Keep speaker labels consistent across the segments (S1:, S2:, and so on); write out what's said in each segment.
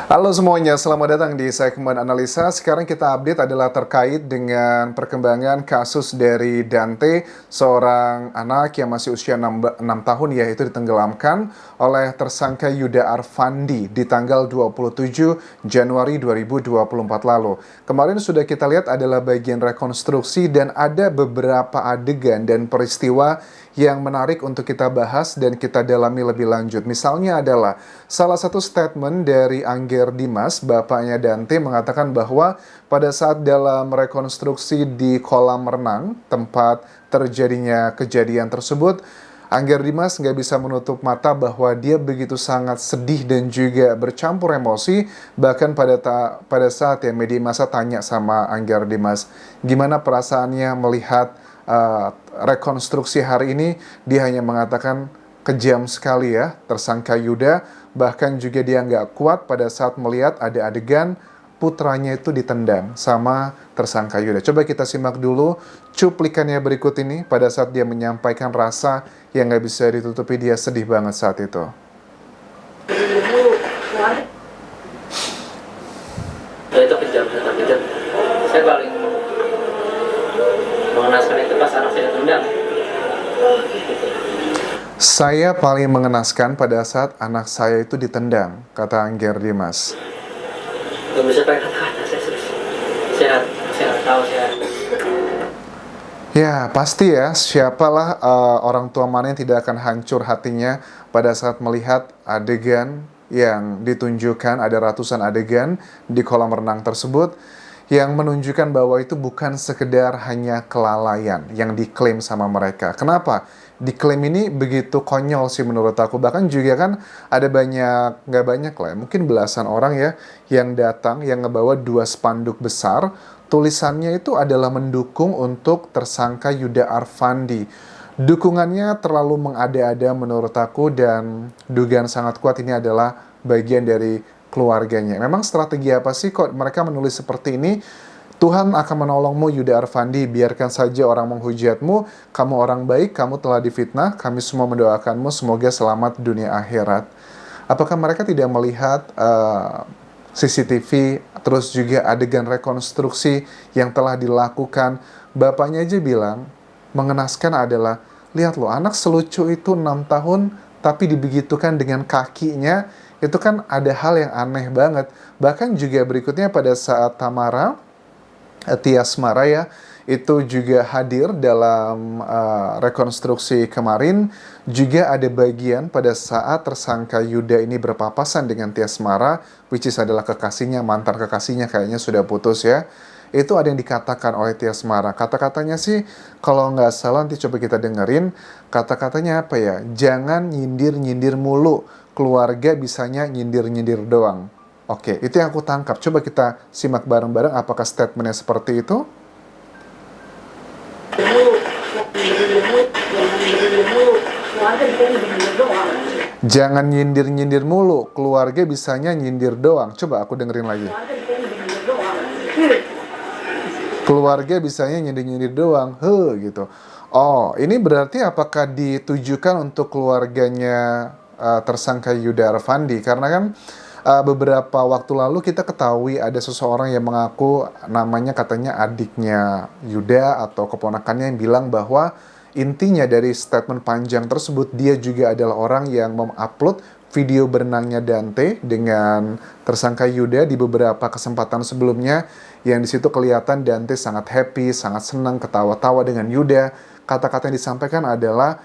S1: Halo semuanya, selamat datang di segmen analisa. Sekarang kita update adalah terkait dengan perkembangan kasus dari Dante, seorang anak yang masih usia 6 tahun yaitu ditenggelamkan oleh tersangka Yuda Arfandi di tanggal 27 Januari 2024 lalu. Kemarin sudah kita lihat adalah bagian rekonstruksi dan ada beberapa adegan dan peristiwa yang menarik untuk kita bahas dan kita dalami lebih lanjut. Misalnya adalah salah satu statement dari Angger Dimas, bapaknya Dante, mengatakan bahwa pada saat dalam rekonstruksi di kolam renang, tempat terjadinya kejadian tersebut, Angger Dimas nggak bisa menutup mata bahwa dia begitu sangat sedih dan juga bercampur emosi. Bahkan pada saat ya media massa tanya sama Angger Dimas, gimana perasaannya melihat rekonstruksi hari ini, dia hanya mengatakan kejam sekali ya tersangka Yuda. Bahkan juga dia nggak kuat pada saat melihat ada adegan putranya itu ditendang sama tersangka Yuda. Coba kita simak dulu cuplikannya berikut ini pada saat dia menyampaikan rasa yang nggak bisa ditutupi, dia sedih banget saat itu.
S2: Itu kejam, kejam. Saya paling mengenaskan itu pas anak saya ditendang.
S1: Saya paling mengenaskan pada saat anak saya itu ditendang, kata Angger Dimas.
S2: Gak bisa pakai kata-kata, saya nggak tahu saya.
S1: Ya, pasti ya, siapalah orang tua mana yang tidak akan hancur hatinya pada saat melihat adegan yang ditunjukkan, ada ratusan adegan di kolam renang tersebut, yang menunjukkan bahwa itu bukan sekedar hanya kelalaian yang diklaim sama mereka. Kenapa? Diklaim ini begitu konyol sih menurut aku. Bahkan juga kan ada nggak banyak lah, mungkin belasan orang ya, yang datang, yang ngebawa 2 spanduk besar. Tulisannya itu adalah mendukung untuk tersangka Yuda Arfandi. Dukungannya terlalu mengada-ada menurut aku, dan dugaan sangat kuat ini adalah bagian dari keluarganya. Memang strategi apa sih kok mereka menulis seperti ini? Tuhan akan menolongmu Yuda Arfandi, biarkan saja orang menghujatmu, kamu orang baik, kamu telah difitnah, kami semua mendoakanmu, semoga selamat dunia akhirat. Apakah mereka tidak melihat CCTV, terus juga adegan rekonstruksi yang telah dilakukan? Bapaknya aja bilang, mengenaskan adalah, lihat loh, anak selucu itu 6 tahun, tapi dibegitukan dengan kakinya, itu kan ada hal yang aneh banget. Bahkan juga berikutnya pada saat Tamara, Tiasmara ya, itu juga hadir dalam rekonstruksi kemarin. Juga ada bagian pada saat tersangka Yuda ini berpapasan dengan Tiasmara, which is adalah kekasihnya, mantan kekasihnya, kayaknya sudah putus ya. Itu ada yang dikatakan oleh Tiasmara. Kata-katanya sih, kalau nggak salah nanti coba kita dengerin. Kata-katanya apa ya? Jangan nyindir-nyindir mulu. Keluarga bisanya nyindir-nyindir doang. Oke, itu yang aku tangkap. Coba kita simak bareng-bareng apakah statementnya seperti itu. Jangan nyindir-nyindir mulu, keluarga bisanya nyindir doang. Coba aku dengerin lagi. Keluarga bisanya nyindir-nyindir doang, gitu. Oh, ini berarti apakah ditujukan untuk keluarganya tersangka Yuda Arfandi? Karena kan beberapa waktu lalu kita ketahui ada seseorang yang mengaku namanya katanya adiknya Yuda atau keponakannya, yang bilang bahwa intinya dari statement panjang tersebut, dia juga adalah orang yang mengupload video berenangnya Dante dengan tersangka Yuda di beberapa kesempatan sebelumnya, yang di situ kelihatan Dante sangat happy, sangat senang, ketawa-tawa dengan Yuda. Kata-kata yang disampaikan adalah,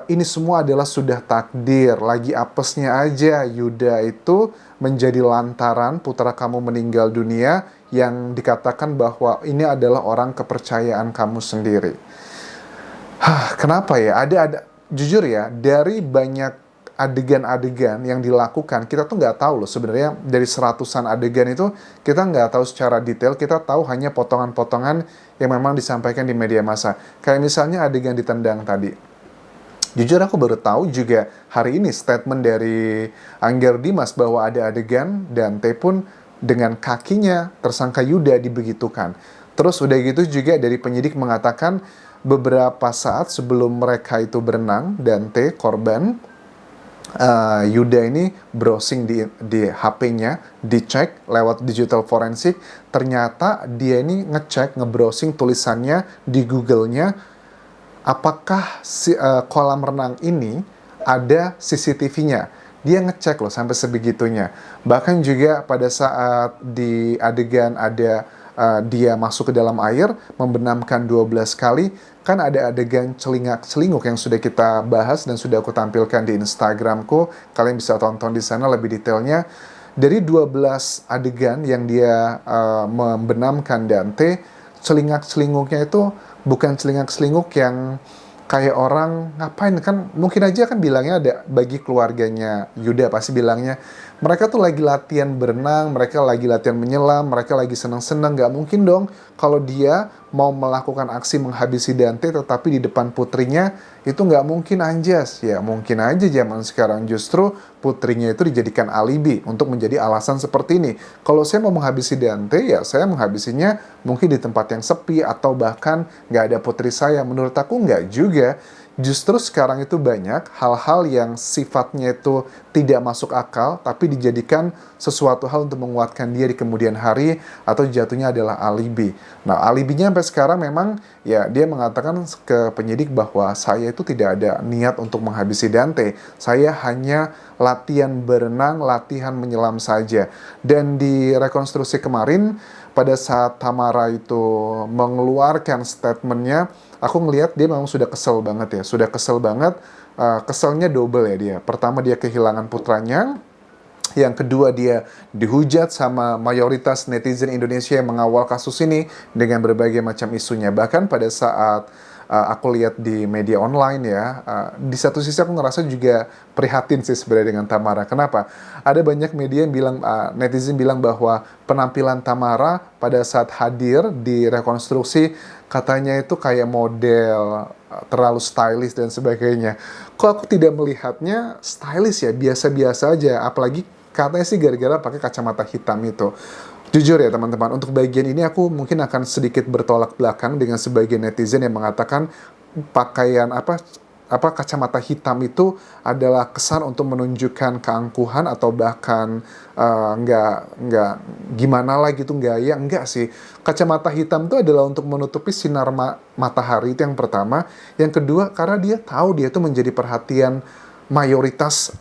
S1: ini semua adalah sudah takdir, lagi apesnya aja Yuda itu menjadi lantaran putra kamu meninggal dunia, yang dikatakan bahwa ini adalah orang kepercayaan kamu sendiri. Kenapa ya? Jujur ya, dari banyak adegan-adegan yang dilakukan, kita tuh nggak tahu loh sebenarnya, dari seratusan adegan itu kita nggak tahu secara detail, kita tahu hanya potongan-potongan yang memang disampaikan di media massa. Kayak misalnya adegan ditendang tadi. Jujur aku baru tahu juga hari ini statement dari Angger Dimas bahwa ada adegan Dante pun dengan kakinya tersangka Yuda dibegitukan. Terus udah gitu juga dari penyidik mengatakan beberapa saat sebelum mereka itu berenang, Dante, korban, Yuda ini browsing di HP-nya, dicek lewat digital forensik, ternyata dia ini ngebrowsing tulisannya di Google-nya, apakah kolam renang ini ada CCTV-nya. Dia ngecek loh sampai sebegitunya. Bahkan juga pada saat di adegan ada dia masuk ke dalam air, membenamkan 12 kali, kan ada adegan celingak-celinguk yang sudah kita bahas dan sudah aku tampilkan di Instagramku. Kalian bisa tonton di sana lebih detailnya. Dari 12 adegan yang dia membenamkan Dante, celingak-celinguknya itu bukan celingak-celinguk yang kayak orang ngapain, kan mungkin aja kan bilangnya ada, bagi keluarganya Yuda pasti bilangnya mereka tuh lagi latihan berenang, mereka lagi latihan menyelam, mereka lagi senang-senang. Nggak mungkin dong kalau dia mau melakukan aksi menghabisi Dante tetapi di depan putrinya, itu nggak mungkin anjas. Ya mungkin aja zaman sekarang justru putrinya itu dijadikan alibi untuk menjadi alasan seperti ini. Kalau saya mau menghabisi Dante, ya saya menghabisinya mungkin di tempat yang sepi atau bahkan nggak ada putri saya. Menurut aku nggak juga. Justru sekarang itu banyak hal-hal yang sifatnya itu tidak masuk akal, tapi dijadikan sesuatu hal untuk menguatkan dia di kemudian hari, atau jatuhnya adalah alibi. Nah, alibinya sampai sekarang memang, ya dia mengatakan ke penyidik bahwa saya itu tidak ada niat untuk menghabisi Dante. Saya hanya latihan berenang, latihan menyelam saja. Dan di rekonstruksi kemarin, pada saat Tamara itu mengeluarkan statementnya, aku ngelihat dia memang sudah kesel banget ya, sudah kesel banget, keselnya double ya dia. Pertama dia kehilangan putranya, yang kedua dia dihujat sama mayoritas netizen Indonesia yang mengawal kasus ini dengan berbagai macam isunya. Bahkan pada saat aku lihat di media online ya, di satu sisi aku ngerasa juga prihatin sih sebenarnya dengan Tamara. Kenapa? Ada banyak media yang bilang, netizen bilang bahwa penampilan Tamara pada saat hadir di rekonstruksi katanya itu kayak model, terlalu stylish dan sebagainya. Kok aku tidak melihatnya stylish ya, biasa-biasa aja. Apalagi katanya sih gara-gara pakai kacamata hitam itu. Jujur ya teman-teman, untuk bagian ini aku mungkin akan sedikit bertolak belakang dengan sebagian netizen yang mengatakan pakaian kacamata hitam itu adalah kesan untuk menunjukkan keangkuhan atau bahkan nggak gimana lah gitu, gaya. Enggak sih, kacamata hitam itu adalah untuk menutupi sinar matahari, itu yang pertama. Yang kedua, karena dia tahu dia itu menjadi perhatian mayoritas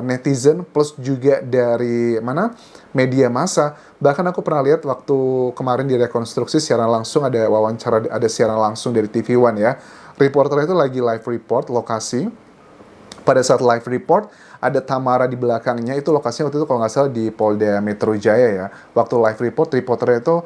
S1: netizen, plus juga dari media massa. Bahkan aku pernah lihat waktu kemarin di rekonstruksi secara langsung, ada wawancara, ada siaran langsung dari TV One ya. Reporter itu lagi live report lokasi. Pada saat live report, ada Tamara di belakangnya. Itu lokasinya waktu itu kalau nggak salah di Polda Metro Jaya ya. Waktu live report, reporternya itu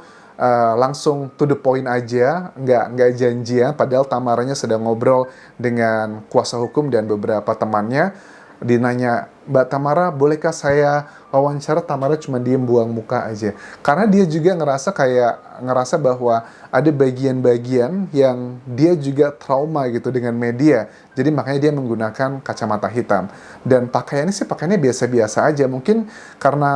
S1: langsung to the point aja, nggak janjian. Padahal Tamaranya sedang ngobrol dengan kuasa hukum dan beberapa temannya. Dinanya, Mbak Tamara, bolehkah saya wawancara? Tamara cuma diem buang muka aja. Karena dia juga ngerasa bahwa ada bagian-bagian yang dia juga trauma gitu dengan media. Jadi makanya dia menggunakan kacamata hitam. Dan pakaiannya biasa-biasa aja. Mungkin karena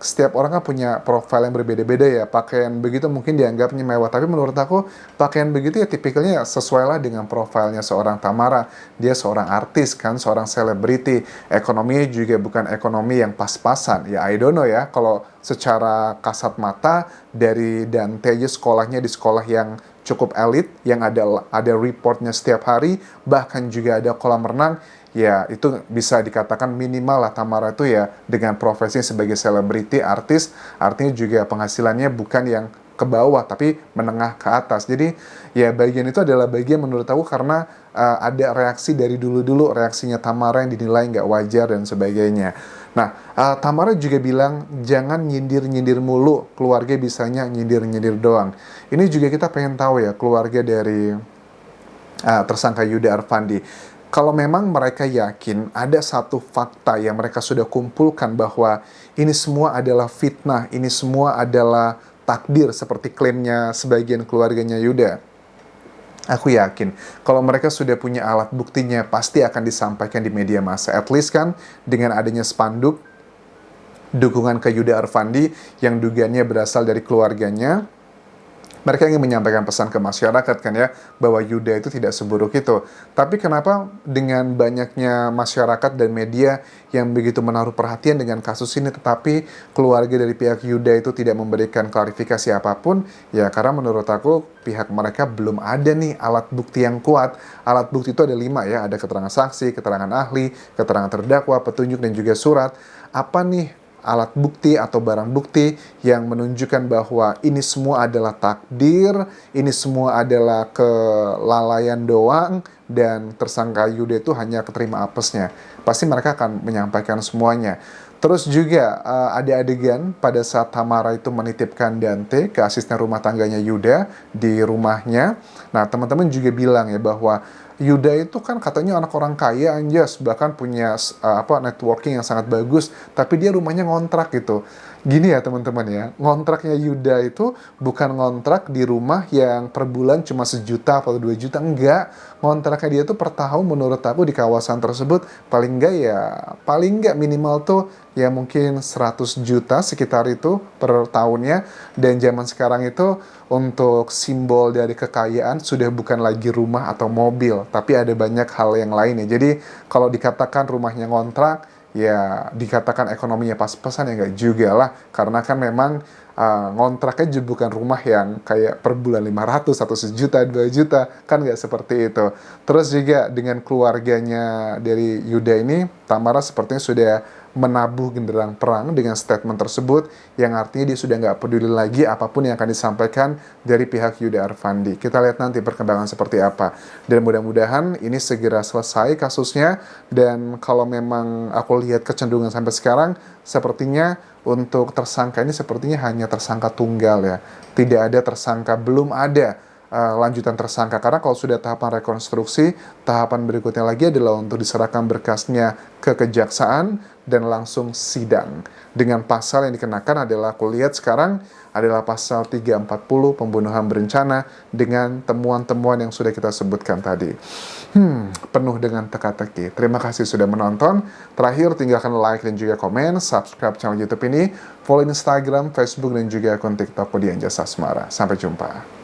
S1: setiap orang kan punya profil yang berbeda-beda ya. Pakaian begitu mungkin dianggapnya mewah, tapi menurut aku pakaian begitu ya tipikalnya sesuai lah dengan profilnya seorang Tamara. Dia seorang artis kan, seorang selebriti. Ekonominya juga bukan ekonomi yang pas-pasan. Ya I don't know ya, kalau secara kasat mata dari Dante aja sekolahnya di sekolah yang cukup elit, yang ada reportnya setiap hari, bahkan juga ada kolam renang. Ya itu bisa dikatakan minimal lah Tamara itu ya dengan profesinya sebagai selebriti, artis, artinya juga penghasilannya bukan yang ke bawah tapi menengah ke atas. Jadi ya bagian itu adalah bagian menurut aku karena ada reaksi dari dulu-dulu, reaksinya Tamara yang dinilai nggak wajar dan sebagainya. Nah, Tamara juga bilang jangan nyindir-nyindir mulu, keluarga bisanya nyindir-nyindir doang. Ini juga kita pengen tahu ya keluarga dari tersangka Yuda Arfandi. Kalau memang mereka yakin ada satu fakta yang mereka sudah kumpulkan bahwa ini semua adalah fitnah, ini semua adalah takdir seperti klaimnya sebagian keluarganya Yuda, aku yakin kalau mereka sudah punya alat buktinya pasti akan disampaikan di media massa. At least kan dengan adanya spanduk dukungan ke Yuda Arfandi yang dugaannya berasal dari keluarganya, mereka ingin menyampaikan pesan ke masyarakat kan ya, bahwa Yuda itu tidak seburuk itu. Tapi kenapa dengan banyaknya masyarakat dan media yang begitu menaruh perhatian dengan kasus ini, tetapi keluarga dari pihak Yuda itu tidak memberikan klarifikasi apapun? Ya karena menurut aku pihak mereka belum ada nih alat bukti yang kuat. Alat bukti itu ada 5 ya, ada keterangan saksi, keterangan ahli, keterangan terdakwa, petunjuk dan juga surat. Apa nih alat bukti atau barang bukti yang menunjukkan bahwa ini semua adalah takdir, ini semua adalah kelalaian doang, dan tersangka Yuda itu hanya keterima apesnya. Pasti mereka akan menyampaikan semuanya. Terus juga ada adegan pada saat Tamara itu menitipkan Dante ke asisten rumah tangganya Yuda di rumahnya. Nah, teman-teman juga bilang ya bahwa Yuda itu kan katanya anak orang kaya, anjas, bahkan punya networking yang sangat bagus, tapi dia rumahnya ngontrak gitu. Gini ya teman-teman ya, ngontraknya Yuda itu bukan ngontrak di rumah yang per bulan cuma 1 juta atau 2 juta, enggak. Ngontraknya dia tuh per tahun menurut aku di kawasan tersebut paling enggak minimal tuh ya mungkin 100 juta sekitar itu per tahunnya. Dan zaman sekarang itu untuk simbol dari kekayaan sudah bukan lagi rumah atau mobil, tapi ada banyak hal yang lainnya. Jadi kalau dikatakan rumahnya ngontrak, ya dikatakan ekonominya pas-pasan ya enggak juga lah. Karena kan memang ngontraknya juga bukan rumah yang kayak per bulan 500 atau 1 juta, 2 juta, kan nggak seperti itu. Terus juga dengan keluarganya dari Yuda ini, Tamara sepertinya sudah menabuh genderang perang dengan statement tersebut, yang artinya dia sudah nggak peduli lagi apapun yang akan disampaikan dari pihak Yuda Arfandi. Kita lihat nanti perkembangan seperti apa. Dan mudah-mudahan ini segera selesai kasusnya, dan kalau memang aku lihat kecenderungan sampai sekarang, sepertinya untuk tersangka ini sepertinya hanya tersangka tunggal ya. Tidak ada tersangka, belum ada lanjutan tersangka, karena kalau sudah tahapan rekonstruksi, tahapan berikutnya lagi adalah untuk diserahkan berkasnya ke kejaksaan dan langsung sidang. Dengan pasal yang dikenakan adalah, aku lihat sekarang adalah pasal 340 pembunuhan berencana dengan temuan-temuan yang sudah kita sebutkan tadi. Penuh dengan teka-teki. Terima kasih sudah menonton. Terakhir tinggalkan like dan juga komen, subscribe channel YouTube ini, follow Instagram, Facebook dan juga akun TikTok Kodian Jasa Asmara. Sampai jumpa.